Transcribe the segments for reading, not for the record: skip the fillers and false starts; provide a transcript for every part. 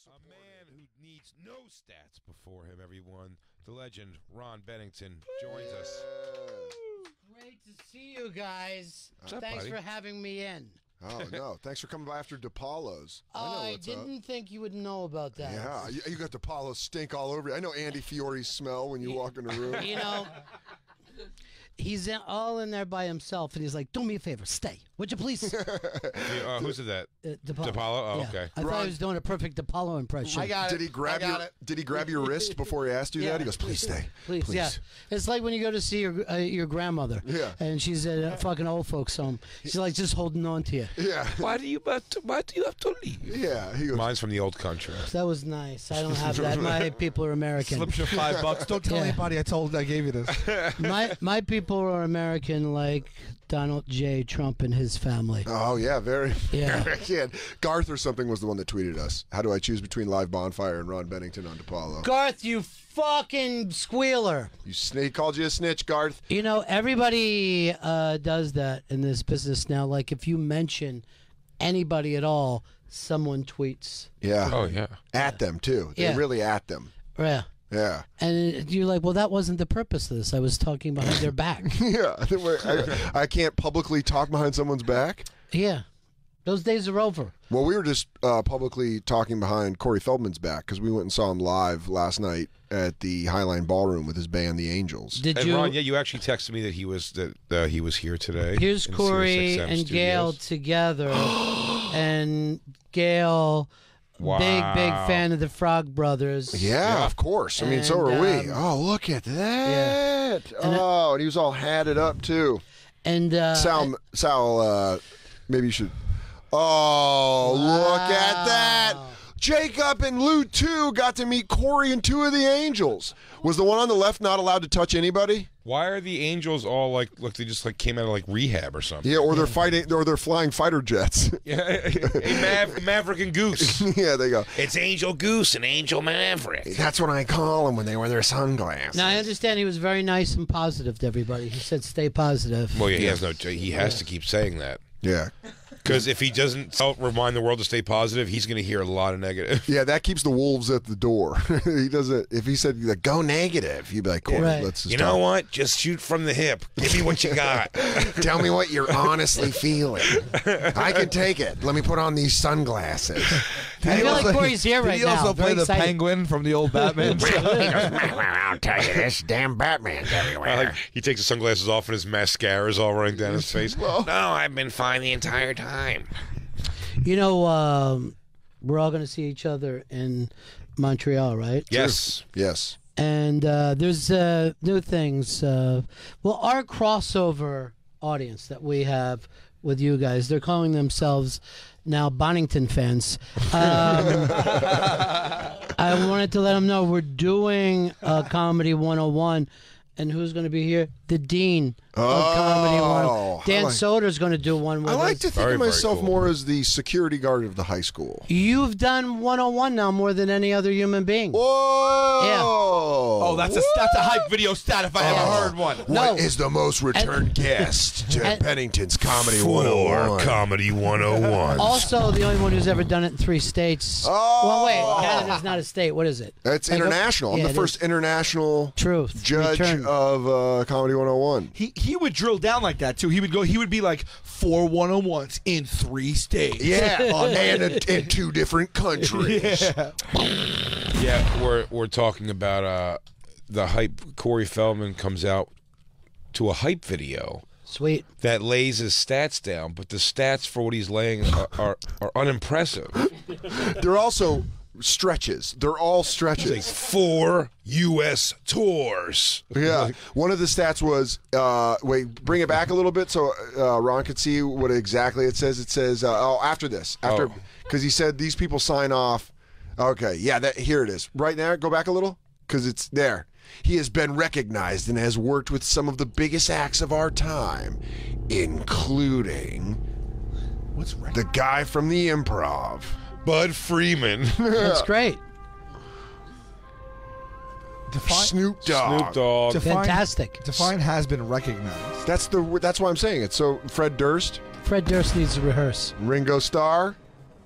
A man who needs no stats before him, everyone. The legend, Ron Bennington, joins us. Great to see you guys. Up, Thanks buddy? for having me in. Oh, no. Thanks for coming by after DePaulo's. I didn't think you would know about that. Yeah, you got DePaulo's stink all over you. I know Andy Fiore's smell when you walk in the room. You know, he's all in there by himself, and he's like, do me a favor, stay. Would you please? Who said that? DePaulo. Oh, Yeah. okay. I thought he was doing a perfect DePaulo impression. I got it. Did he grab your wrist before he asked you that? He goes, please stay. Please, yeah. It's like when you go to see your grandmother. Yeah. And she's at a fucking old folks home. She's like just holding on to you. Yeah. Why do you have to leave? Yeah. He goes, Mine's from the old country. That was nice. I don't have that. My people are American. Slips you $5. Don't tell anybody I gave you this. My people are American, like Donald J. Trump and his family. oh, yeah, very. Yeah. Yeah. Garth or something was the one that tweeted us. How do I choose between Live Bonfire and Ron Bennington on DePaulo? Garth, you fucking squealer. He called you a snitch, Garth. You know, everybody does that in this business now. Like, if you mention anybody at all, someone tweets. Yeah. Oh, yeah. At them, too. They really at them. Yeah. Yeah. And you're like, well, that wasn't the purpose of this. I was talking behind their back. Yeah. I can't publicly talk behind someone's back. Yeah. Those days are over. Well, we were just publicly talking behind Corey Feldman's back because we went and saw him live last night at the Highline Ballroom with his band, The Angels. Did And you? Ron, yeah, you actually texted me that he was here today. Here's in Corey SiriusXM and Gail Studios. together, and Gail, Wow. big fan of the Frog Brothers. Yeah, of course. I mean, so are And, we. Oh, look at that. And and he was all hatted up, too. And Sal, maybe you should. Oh, look at that. Jacob and Lou, too, got to meet Corey and two of the Angels. Was the one on the left not allowed to touch anybody? Why are the Angels all like? Look, they just like came out of like rehab or something. Yeah, or they're fighting, or they're flying fighter jets. Yeah, Maverick and Goose. Yeah, they go. It's Angel Goose and Angel Maverick. That's what I call them when they wear their sunglasses. now I understand he was very nice and positive to everybody. He said, "Stay positive." Well, yeah, he has to keep saying that. Yeah. Because if he doesn't remind the world to stay positive, he's going to hear a lot of negative. Yeah, that keeps the wolves at the door. He doesn't. If he said like, "Go negative," he'd be like, "Corey, Right. let's just You know what? Just shoot from the hip. Give me what you got. Tell me what you're honestly feeling. I can take it. Let me put on these sunglasses." I feel like Corey's here right Did he now. also Very play the excited. Penguin from the old Batman show? I'll tell you this, damn Batman's everywhere. He takes the sunglasses off and his mascara's all running down his face. No, I've been fine the entire time. You know, we're all going to see each other in Montreal, right? Yes. Yes. And there's new things. Well, our crossover audience that we have with you guys, they're calling themselves now Bennington fans. I wanted to let them know we're doing Comedy 101. And who's going to be here? The Dean of Comedy 101. Dan Soder's going to do one with I like us. to think Very, of very myself cool. more as the security guard of the high school. You've done 101 now more than any other human being. Whoa! Yeah. Oh, that's a hype video stat if I ever heard one. No. What is the most returned guest to and- Bennington's Comedy 101? Comedy 101. Also, the only one who's ever done it in 3 states. Oh. Well, wait, Canada's not a state. What is it? It's Like a- international. I'm yeah, the it first is. international Truth. judge Return. of Comedy 101. He would drill down like that too. He would be like 4 101s in 3 states. Yeah, and in 2 different countries. Yeah, we're talking about the hype. Corey Feldman comes out to a hype video Sweet. that lays his stats down, but the stats for what he's laying are unimpressive. They're also stretches. They're all stretches. Like 4 U.S. tours. Yeah. One of the stats was, wait, bring it back a little bit so Ron could see what exactly it says. It says, after this. Because he said these people sign off. Okay, yeah, here it is. Right now, go back a little, because it's there. He has been recognized and has worked with some of the biggest acts of our time, including the guy from the Improv. Bud Freeman. That's great. Snoop Dogg. Snoop Dogg. Fantastic. Define has been recognized. That's why I'm saying it. So Fred Durst, Fred Durst needs to rehearse. Ringo Starr,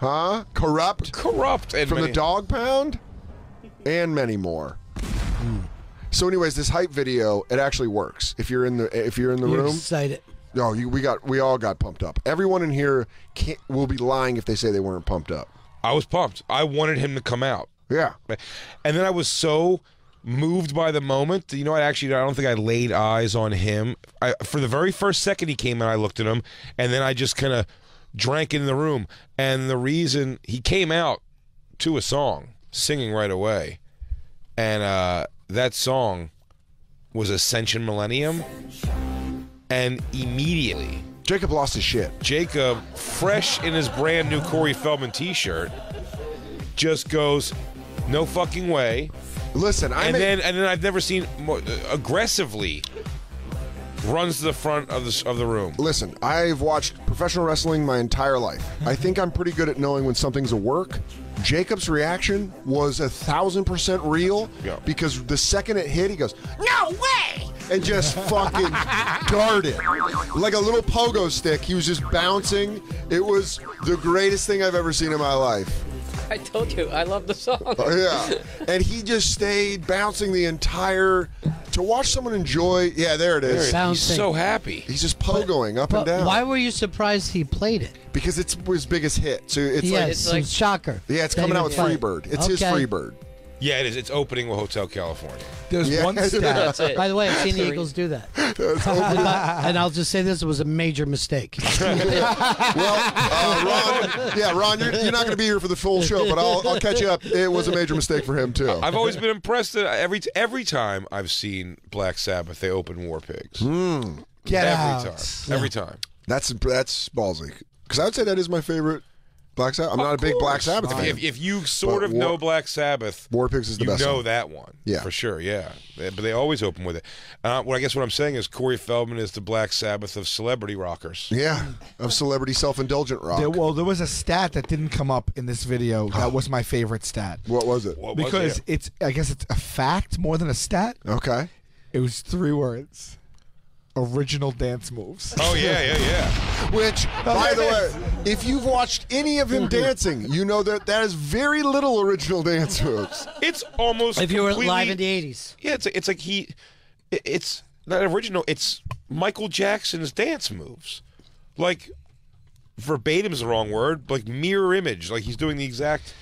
Huh? Corrupt and from many, the Dog Pound, and many more. So, anyways, this hype video, it actually works. If you're in the You're room, excited. no, we all got pumped up. Everyone in here will be lying if they say they weren't pumped up. I was pumped. I wanted him to come out. Yeah. And then I was so moved by the moment. You know, I don't think I laid eyes on him. For the very first second he came in, I looked at him, and then I just kind of drank in the room. And the reason he came out to a song, singing right away, and that song was Ascension Millennium, and immediately Jacob lost his shit. Jacob, fresh in his brand new Corey Feldman t-shirt, just goes, no fucking way. Listen, And then I've never seen more aggressively runs to the front of the room. Listen, I've watched professional wrestling my entire life. I think I'm pretty good at knowing when something's a work. Jacob's reaction was 1,000% real because the second it hit, he goes, "No way!" and just fucking darted like a little pogo stick. He was just bouncing. It was the greatest thing I've ever seen in my life. I told you, I love the song. Yeah, and he just stayed bouncing the entire. To watch someone enjoy, yeah, there it is. He's Bouncing. so happy. He's just pogoing up and But down. why were you surprised he played it? Because it's his biggest hit. So it's Yes, like, it's like- shocker. yeah, it's That coming he out would with play it. Freebird. It's his Okay. Freebird. Yeah, it is. It's opening with Hotel California. There's Yeah. one stat. That's it. By the way, I've seen the Three. Eagles do that. And I'll just say this: it was a major mistake. Well, Ron, you're not going to be here for the full show, but I'll catch you up. It was a major mistake for him, too. I've always been impressed that every time I've seen Black Sabbath, they open War Pigs. Get Every out. time. Every time. That's ballsy. Because I would say that is my favorite Black Sabbath. I'm not a big Black Sabbath fan. If you sort of But know Black Sabbath, War Pigs is the you best know one. that one. Yeah. For sure, yeah. But they always open with it. Well, I guess what I'm saying is Corey Feldman is the Black Sabbath of celebrity rockers. Yeah, of celebrity self-indulgent rock. There was a stat that didn't come up in this video. That was my favorite stat. What was it? What was Because it? I guess it's a fact more than a stat. Okay. It was 3 words. Original dance moves. Oh, yeah. Which, by the way, if you've watched any of him dancing, you know that is very little original dance moves. It's almost If you were completely- live in the '80s, Yeah, it's like it's not original. It's Michael Jackson's dance moves. Like, verbatim is the wrong word. Like, mirror image. Like, he's doing the exact...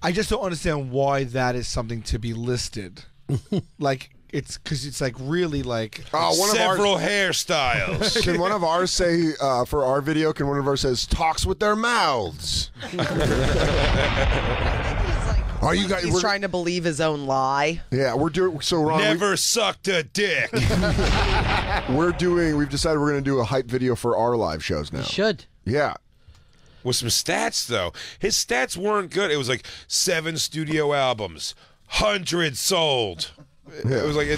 I just don't understand why that is something to be listed. Like, it's because it's like really like. One several hairstyles. Can one of ours say for our video? Can one of ours says talks with their mouths? Are you guys? He's trying to believe his own lie. Yeah, we're doing. So Ron, Never sucked a dick. we've decided we're going to do a hype video for our live shows now. should. Yeah. With some stats, though. His stats weren't good. It was like 7 studio albums, 100 sold. It was like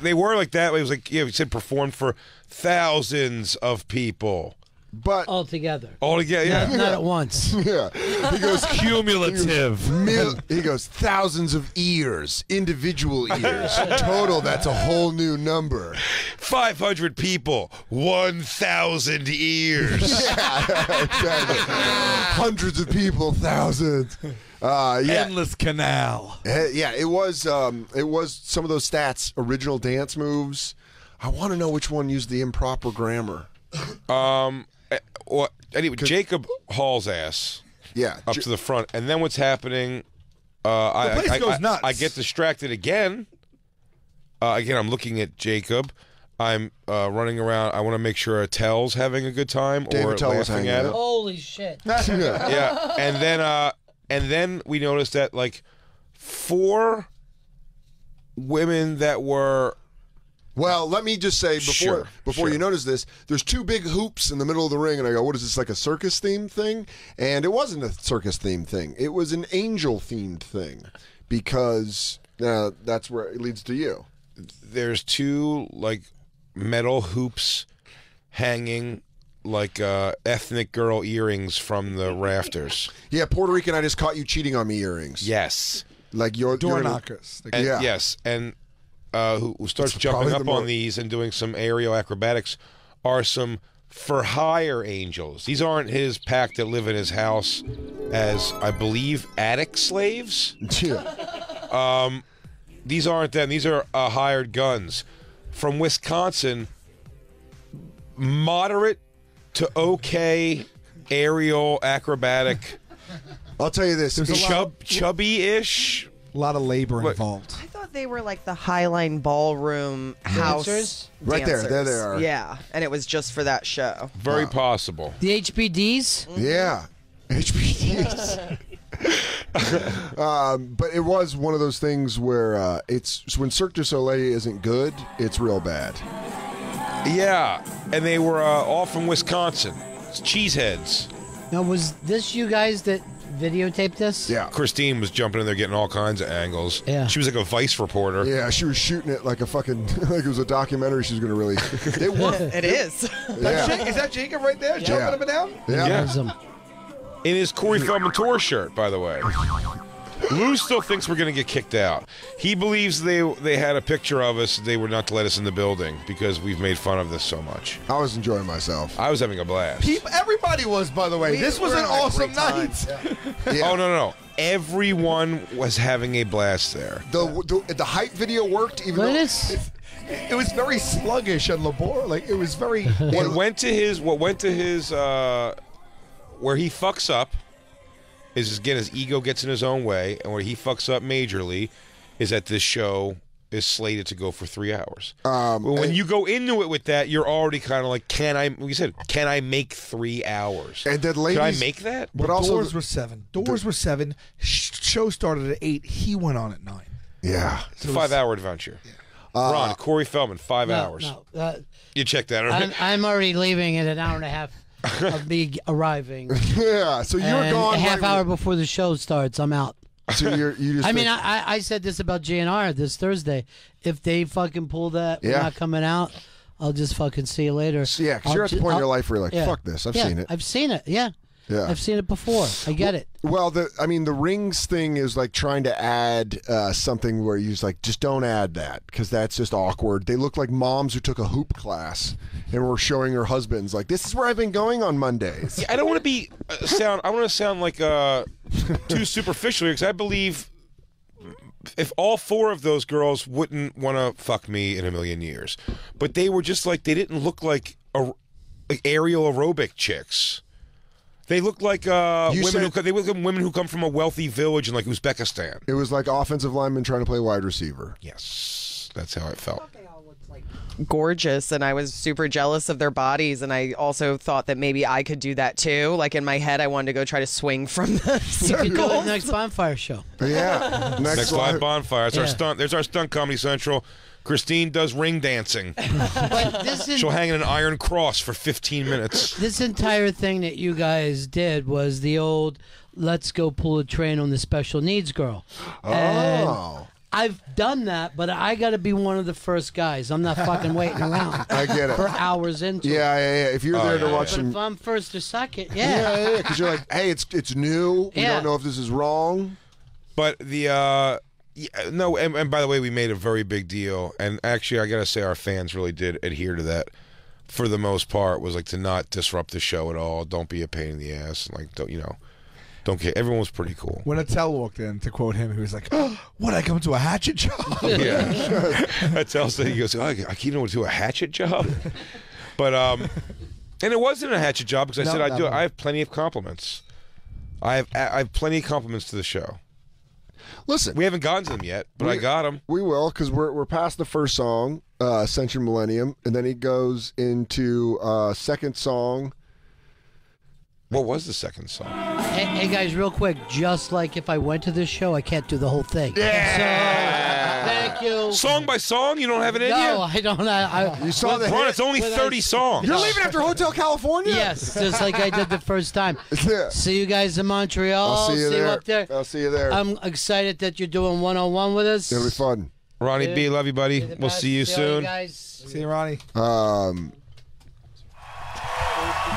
they were like that. It was like he said performed for thousands of people. But All together. All together, yeah. Not at once. yeah, he goes Cumulative. he goes thousands of ears, individual ears. Total, that's a whole new number. 500 people, 1,000 ears. Exactly. Hundreds of people, thousands. Yeah. Endless canal. Yeah, it was some of those stats, original dance moves. I want to know which one used the improper grammar. Well, anyway, Jacob hauls ass Yeah. up to the front, and then what's happening? The place goes nuts. I get distracted again. Again, I'm looking at Jacob. I'm running around. I want to make sure Attell's having a good time David or Attell was laughing hanging at out. it. Holy shit. Yeah, and then we noticed that like 4 women that were Well, let me just say before Sure. you notice this, there's 2 big hoops in the middle of the ring, and I go, what is this, like a circus themed thing? And it wasn't a circus themed thing. It was an angel themed thing because that's where it leads to you. there's 2 like metal hoops hanging like ethnic girl earrings from the rafters. Yeah, Puerto Rican, I just caught you cheating on me earrings. Yes. Like you're Door gonna- knockers. And, Yeah. Yes, and who starts It's jumping probably up the on more- these and doing some aerial acrobatics are some for hire angels. These aren't his pack that live in his house as, I believe, attic slaves. Yeah. These aren't them. These are hired guns from Wisconsin. Moderate to okay aerial acrobatic. I'll tell you this. Chubby-ish. A lot of labor What? involved. I thought they were like the Highline Ballroom house Dancers? Right there. There they dancers. are. Yeah, and it was just for that show. Very possible. The HBDs? Yeah. HBDs. But it was one of those things where it's when Cirque du Soleil isn't good, it's real bad. Yeah, and they were all from Wisconsin. It's cheeseheads. Now, was this you guys that videotaped this? Yeah. Christine was jumping in there getting all kinds of angles. Yeah. She was like a Vice reporter. Yeah, she was shooting it like a fucking like it was a documentary she was going to release. They worked. It is. Yeah. Is that Jacob right there jumping Yeah. up and down? Yeah. There's them. In his Corey Feldman tour shirt, by the way. Lou still thinks we're going to get kicked out. He believes they had a picture of us. They were not to let us in the building because we've made fun of this so much. I was enjoying myself. I was having a blast. Everybody was, by the way. This was were an having a awesome great time. night. Yeah. Oh, no. Everyone was having a blast there. The hype video worked even But though It was very sluggish and laborious. Like, it was very... What went to his where he fucks up is, again, his ego gets in his own way, and where he fucks up majorly is that this show is slated to go for 3 hours. When you go into it with that, you're already kind of like, can I make 3 hours? And then Can I ladies, make that? but also Doors were 7. Doors were 7. Show started at 8. He went on at 9. yeah. It's a 5-hour adventure. Ron, Corey Feldman, 5 hours. No, You checked that, right? I'm already leaving in an hour and a half of me arriving. Yeah. So you're And gone a half right- hour before the show starts, I'm out. So you just I mean, think- I said this about JNR this Thursday. If they fucking pull that, we're Yeah. not coming out, I'll just fucking see you later. Yeah, because you're at the point in your life where you're like, fuck this, I've seen it. I've seen it, yeah. Yeah. I've seen it before. I get it. Well, the rings thing is like trying to add something where you just don't add that because that's just awkward. They look like moms who took a hoop class and were showing her husbands like, this is where I've been going on Mondays. I don't want to be sound. I want to sound like too superficial here because I believe if all 4 of those girls wouldn't want to fuck me in a million years, but they were just like they didn't look like aerial aerobic chicks. They look like women who come from a wealthy village in like Uzbekistan. It was like offensive linemen trying to play wide receiver. Yes, that's how it felt. They all looked like gorgeous, and I was super jealous of their bodies, and I also thought that maybe I could do that too. Like in my head, I wanted to go try to swing from the You could do the circles. next Bonfire show. Yeah. Next live bonfire. That's our Yeah. stunt. There's our stunt Comedy Central. Christine does ring dancing. But She'll hang in an iron cross for 15 minutes. this entire thing that you guys did was the old let's go pull a train on the special needs girl. And Oh. I've done that, but I got to be one of the first guys. I'm not fucking waiting around I get it. for hours into it. Yeah. If you're there to yeah. watch But them. if I'm first or second, Yeah. Because you're like, hey, it's new. We Yeah. don't know if this is wrong. But and by the way, we made a very big deal. And actually, I got to say, our fans really did adhere to that for the most part, was like to not disrupt the show at all. Don't be a pain in the ass. And like, don't care. Everyone was pretty cool. When Attell walked in, to quote him, he was like, oh, what, I come to a hatchet job? Yeah. Attell said, he goes, I keep going to a hatchet job. But, and it wasn't a hatchet job because I said I have plenty of compliments. I have plenty of compliments to the show. Listen, We haven't gotten to them yet, but I got them. we will because we're past the first song, Century Millennium, and then he goes into second song. What was the second song? Hey guys, real quick, just like if I went to this show, I can't do the whole thing. Yeah. So, thank you. Song by song? You don't have it in No, you? I don't. You saw the Ron, hit? it's only When I- 30 songs. You're leaving after Hotel California? Yes, just like I did the first time. Yeah. See you guys in Montreal. I'll see you there. up there. I'll see you there. I'm excited that you're doing 101 with us. It'll be fun. Ronnie B, love you, buddy. You're the We'll best. see you all soon. guys. See you, Ronnie.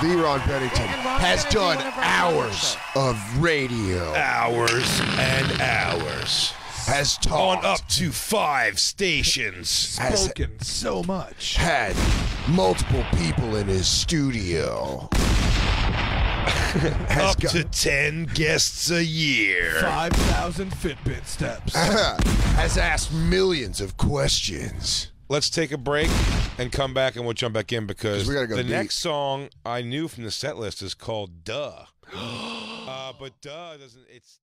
The Ron Bennington has done hours of radio. Hours and hours. has talked on up to 5 stations. Spoken so much. had multiple people in his studio. Up to 10 guests a year. 5,000 Fitbit steps. has asked millions of questions. Let's take a break and come back, and we'll jump back in because we gotta go the deep. next song I knew from the set list is called Duh. But Duh doesn't. It's